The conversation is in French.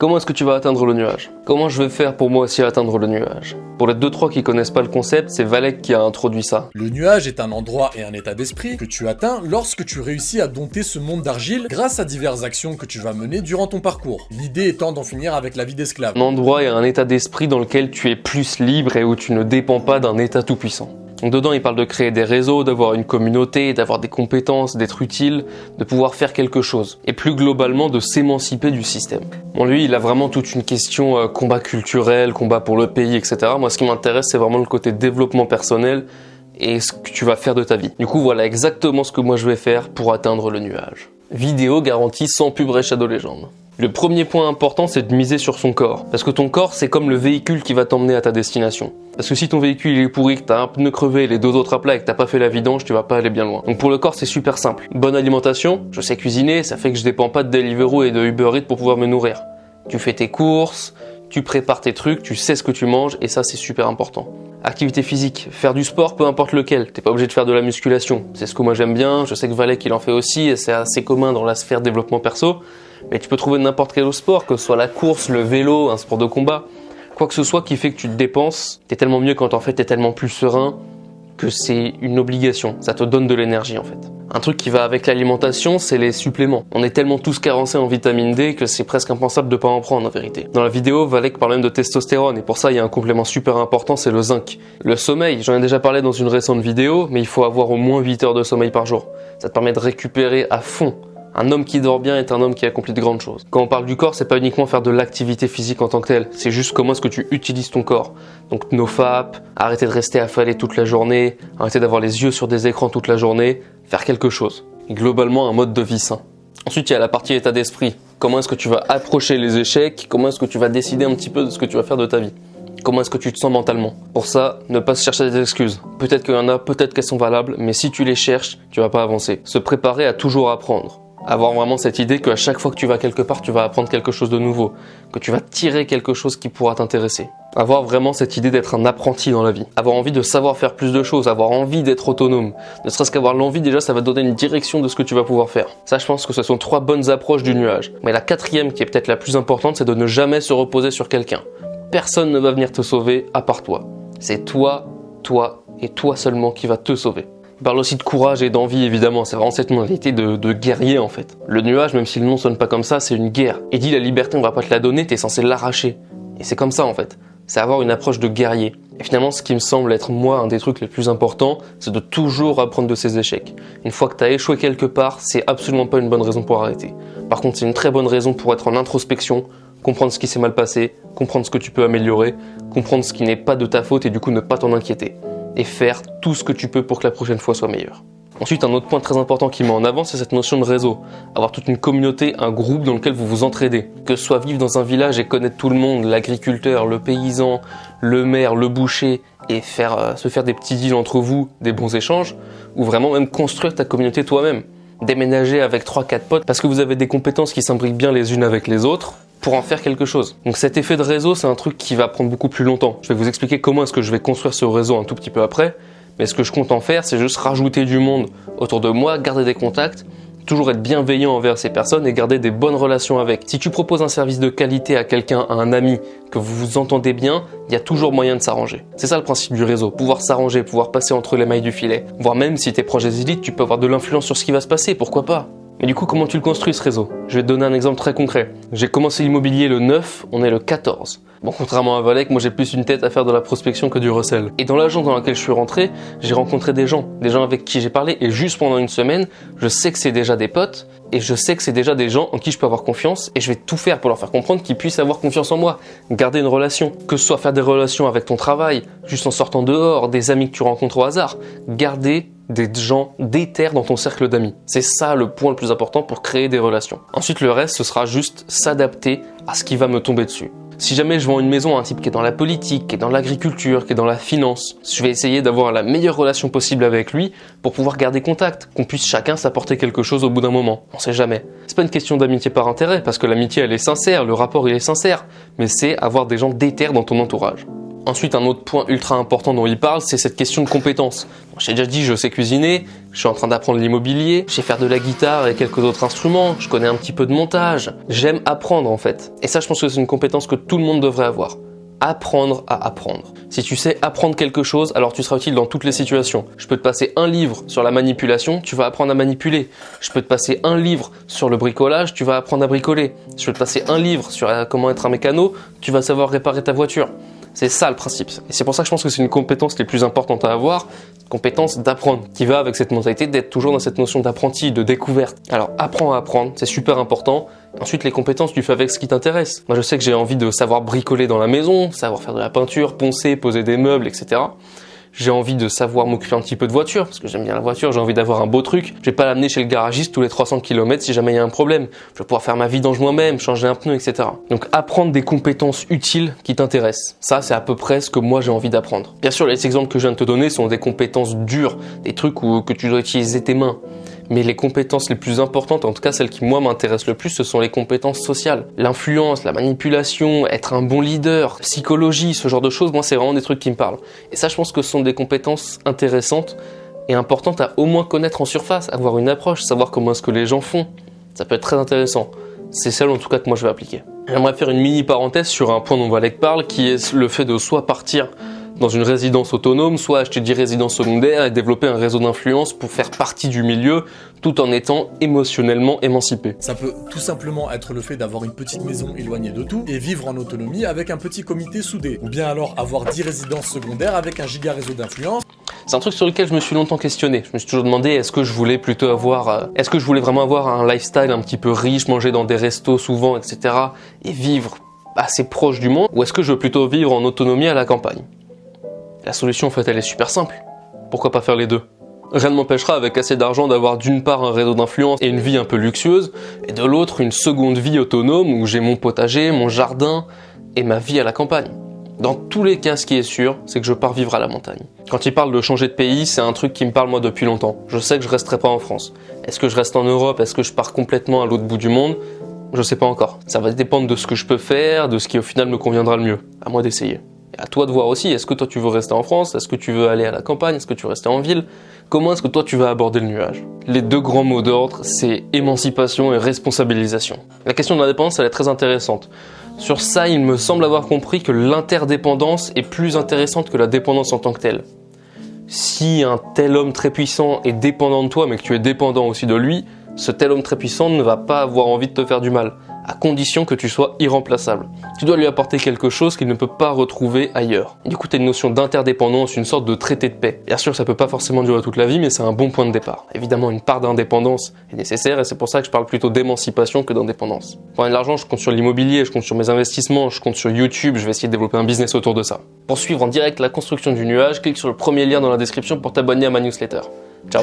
Comment est-ce que tu vas atteindre le nuage? Comment je vais faire pour moi aussi atteindre le nuage? Pour les 2-3 qui connaissent pas le concept, c'est Valek qui a introduit ça. Le nuage est un endroit et un état d'esprit que tu atteins lorsque tu réussis à dompter ce monde d'argile grâce à diverses actions que tu vas mener durant ton parcours. L'idée étant d'en finir avec la vie d'esclave. Un endroit et un état d'esprit dans lequel tu es plus libre et où tu ne dépends pas d'un état tout-puissant. Donc dedans, il parle de créer des réseaux, d'avoir une communauté, d'avoir des compétences, d'être utile, de pouvoir faire quelque chose. Et plus globalement, de s'émanciper du système. Bon, lui, il a vraiment toute une question combat culturel, combat pour le pays, etc. Moi, ce qui m'intéresse, c'est vraiment le côté développement personnel et ce que tu vas faire de ta vie. Du coup, voilà exactement ce que moi je vais faire pour atteindre le nuage. Vidéo garantie sans pub et Shadow Legends. Le premier point important, c'est de miser sur son corps. Parce que ton corps, c'est comme le véhicule qui va t'emmener à ta destination. Parce que si ton véhicule il est pourri, que t'as un pneu crevé, les deux autres à plat et que t'as pas fait la vidange, tu vas pas aller bien loin. Donc pour le corps, c'est super simple. Bonne alimentation, je sais cuisiner, ça fait que je dépends pas de Deliveroo et de Uber Eats pour pouvoir me nourrir. Tu fais tes courses, tu prépares tes trucs, tu sais ce que tu manges et ça c'est super important. Activité physique, faire du sport, peu importe lequel, t'es pas obligé de faire de la musculation. C'est ce que moi j'aime bien, je sais que Valek il en fait aussi et c'est assez commun dans la sphère développement perso. Mais tu peux trouver n'importe quel autre sport, que ce soit la course, le vélo, un sport de combat. Quoi que ce soit qui fait que tu te dépenses, t'es tellement mieux quand en fait t'es tellement plus serein que c'est une obligation. Ça te donne de l'énergie en fait. Un truc qui va avec l'alimentation, c'est les suppléments. On est tellement tous carencés en vitamine D que c'est presque impensable de pas en prendre en vérité. Dans la vidéo, Valek parle même de testostérone et pour ça il y a un complément super important, c'est le zinc. Le sommeil, j'en ai déjà parlé dans une récente vidéo, mais il faut avoir au moins 8 heures de sommeil par jour. Ça te permet de récupérer à fond. Un homme qui dort bien est un homme qui accomplit de grandes choses. Quand on parle du corps, c'est pas uniquement faire de l'activité physique en tant que telle, c'est juste comment est-ce que tu utilises ton corps. Donc nofap, arrêter de rester affalé toute la journée, arrêter d'avoir les yeux sur des écrans toute la journée, faire quelque chose. Et globalement, un mode de vie sain. Ensuite, il y a la partie état d'esprit. Comment est-ce que tu vas approcher les échecs? Comment est-ce que tu vas décider un petit peu de ce que tu vas faire de ta vie? Comment est-ce que tu te sens mentalement? Pour ça, ne pas se chercher des excuses. Peut-être qu'il y en a, peut-être qu'elles sont valables, mais si tu les cherches, tu vas pas avancer. Se préparer à toujours apprendre. Avoir vraiment cette idée qu'à chaque fois que tu vas quelque part, tu vas apprendre quelque chose de nouveau, que tu vas tirer quelque chose qui pourra t'intéresser. Avoir vraiment cette idée d'être un apprenti dans la vie. Avoir envie de savoir faire plus de choses, avoir envie d'être autonome. Ne serait-ce qu'avoir l'envie, déjà, ça va te donner une direction de ce que tu vas pouvoir faire. Ça, je pense que ce sont 3 bonnes approches du nuage. Mais la 4e, qui est peut-être la plus importante, c'est de ne jamais se reposer sur quelqu'un. Personne ne va venir te sauver à part toi. C'est toi, toi et toi seulement qui va te sauver. Il parle aussi de courage et d'envie évidemment, c'est vraiment cette mentalité de guerrier en fait. Le nuage, même si le nom sonne pas comme ça, c'est une guerre. Et dit la liberté on va pas te la donner, t'es censé l'arracher. Et c'est comme ça en fait, c'est avoir une approche de guerrier. Et finalement ce qui me semble être moi un des trucs les plus importants, c'est de toujours apprendre de ses échecs. Une fois que t'as échoué quelque part, c'est absolument pas une bonne raison pour arrêter. Par contre c'est une très bonne raison pour être en introspection, comprendre ce qui s'est mal passé, comprendre ce que tu peux améliorer, comprendre ce qui n'est pas de ta faute et du coup ne pas t'en inquiéter. Et faire tout ce que tu peux pour que la prochaine fois soit meilleure. Ensuite, un autre point très important qui met en avant, c'est cette notion de réseau. Avoir toute une communauté, un groupe dans lequel vous vous entraidez. Que ce soit vivre dans un village et connaître tout le monde, l'agriculteur, le paysan, le maire, le boucher, et se faire des petits deals entre vous, des bons échanges, ou vraiment même construire ta communauté toi-même. Déménager avec 3-4 potes parce que vous avez des compétences qui s'imbriquent bien les unes avec les autres, pour en faire quelque chose. Donc cet effet de réseau, c'est un truc qui va prendre beaucoup plus longtemps. Je vais vous expliquer comment est-ce que je vais construire ce réseau un tout petit peu après, mais ce que je compte en faire, c'est juste rajouter du monde autour de moi, garder des contacts, toujours être bienveillant envers ces personnes et garder des bonnes relations avec. Si tu proposes un service de qualité à quelqu'un, à un ami, que vous vous entendez bien, il y a toujours moyen de s'arranger. C'est ça le principe du réseau, pouvoir s'arranger, pouvoir passer entre les mailles du filet. Voire même si t'es proche des élites, tu peux avoir de l'influence sur ce qui va se passer, pourquoi pas? Mais du coup, comment tu le construis ce réseau? Je vais te donner un exemple très concret. J'ai commencé l'immobilier le 9, on est le 14. Bon, contrairement à Valek, moi j'ai plus une tête à faire de la prospection que du recel. Et dans l'agence dans laquelle je suis rentré, j'ai rencontré des gens avec qui j'ai parlé, et juste pendant une semaine, je sais que c'est déjà des potes, et je sais que c'est déjà des gens en qui je peux avoir confiance, et je vais tout faire pour leur faire comprendre qu'ils puissent avoir confiance en moi. Garder une relation, que ce soit faire des relations avec ton travail, juste en sortant dehors, des amis que tu rencontres au hasard. Garder des gens déter dans ton cercle d'amis. C'est ça le point le plus important pour créer des relations. Ensuite, le reste, ce sera juste s'adapter à ce qui va me tomber dessus. Si jamais je vends une maison à un type qui est dans la politique, qui est dans l'agriculture, qui est dans la finance, je vais essayer d'avoir la meilleure relation possible avec lui pour pouvoir garder contact, qu'on puisse chacun s'apporter quelque chose au bout d'un moment. On sait jamais. C'est pas une question d'amitié par intérêt, parce que l'amitié elle est sincère, le rapport il est sincère, mais c'est avoir des gens déter dans ton entourage. Ensuite, un autre point ultra important dont il parle, c'est cette question de compétences. J'ai déjà dit, je sais cuisiner, je suis en train d'apprendre l'immobilier, je sais faire de la guitare et quelques autres instruments, je connais un petit peu de montage. J'aime apprendre en fait. Et ça, je pense que c'est une compétence que tout le monde devrait avoir. Apprendre à apprendre. Si tu sais apprendre quelque chose, alors tu seras utile dans toutes les situations. Je peux te passer un livre sur la manipulation, tu vas apprendre à manipuler. Je peux te passer un livre sur le bricolage, tu vas apprendre à bricoler. Je peux te passer un livre sur comment être un mécano, tu vas savoir réparer ta voiture. C'est ça le principe. Et c'est pour ça que je pense que c'est une compétence les plus importantes à avoir, compétence d'apprendre, qui va avec cette mentalité d'être toujours dans cette notion d'apprenti, de découverte. Alors apprends à apprendre, c'est super important. Ensuite, les compétences, tu fais avec ce qui t'intéresse. Moi, je sais que j'ai envie de savoir bricoler dans la maison, savoir faire de la peinture, poncer, poser des meubles, etc. J'ai envie de savoir m'occuper un petit peu de voiture, parce que j'aime bien la voiture, j'ai envie d'avoir un beau truc. Je vais pas l'amener chez le garagiste tous les 300 km si jamais il y a un problème. Je vais pouvoir faire ma vidange moi-même, changer un pneu, etc. Donc apprendre des compétences utiles qui t'intéressent. Ça, c'est à peu près ce que moi j'ai envie d'apprendre. Bien sûr, les exemples que je viens de te donner sont des compétences dures, des trucs que tu dois utiliser tes mains. Mais les compétences les plus importantes, en tout cas celles qui moi m'intéressent le plus, ce sont les compétences sociales. L'influence, la manipulation, être un bon leader, psychologie, ce genre de choses, moi c'est vraiment des trucs qui me parlent. Et ça je pense que ce sont des compétences intéressantes et importantes à au moins connaître en surface, avoir une approche, savoir comment est-ce que les gens font. Ça peut être très intéressant. C'est celle en tout cas que moi je vais appliquer. J'aimerais faire une mini parenthèse sur un point dont Valek parle, qui est le fait de soit partir dans une résidence autonome, soit acheter 10 résidences secondaires et développer un réseau d'influence pour faire partie du milieu tout en étant émotionnellement émancipé. Ça peut tout simplement être le fait d'avoir une petite maison éloignée de tout et vivre en autonomie avec un petit comité soudé. Ou bien alors avoir 10 résidences secondaires avec un giga réseau d'influence. C'est un truc sur lequel je me suis longtemps questionné. Je me suis toujours demandé est-ce que je voulais vraiment avoir un lifestyle un petit peu riche, manger dans des restos souvent, etc. et vivre assez proche du monde, ou est-ce que je veux plutôt vivre en autonomie à la campagne? La solution, en fait, elle est super simple. Pourquoi pas faire les deux? Rien ne m'empêchera, avec assez d'argent, d'avoir d'une part un réseau d'influence et une vie un peu luxueuse, et de l'autre une seconde vie autonome où j'ai mon potager, mon jardin et ma vie à la campagne. Dans tous les cas, ce qui est sûr, c'est que je pars vivre à la montagne. Quand il parle de changer de pays, c'est un truc qui me parle moi depuis longtemps. Je sais que je resterai pas en France. Est-ce que je reste en Europe? Est-ce que je pars complètement à l'autre bout du monde? Je sais pas encore. Ça va dépendre de ce que je peux faire, de ce qui au final me conviendra le mieux. À moi d'essayer. Et à toi de voir aussi, est-ce que toi tu veux rester en France? Est-ce que tu veux aller à la campagne? Est-ce que tu veux rester en ville? Comment est-ce que toi tu vas aborder le nuage? Les deux grands mots d'ordre, c'est émancipation et responsabilisation. La question de l'indépendance, elle est très intéressante. Sur ça, il me semble avoir compris que l'interdépendance est plus intéressante que la dépendance en tant que telle. Si un tel homme très puissant est dépendant de toi, mais que tu es dépendant aussi de lui, ce tel homme très puissant ne va pas avoir envie de te faire du mal, à condition que tu sois irremplaçable. Tu dois lui apporter quelque chose qu'il ne peut pas retrouver ailleurs. Et du coup, tu as une notion d'interdépendance, une sorte de traité de paix. Bien sûr, ça peut pas forcément durer toute la vie, mais c'est un bon point de départ. Évidemment, une part d'indépendance est nécessaire, et c'est pour ça que je parle plutôt d'émancipation que d'indépendance. Pour gagner de l'argent, je compte sur l'immobilier, je compte sur mes investissements, je compte sur YouTube, je vais essayer de développer un business autour de ça. Pour suivre en direct la construction du nuage, clique sur le premier lien dans la description pour t'abonner à ma newsletter. Ciao.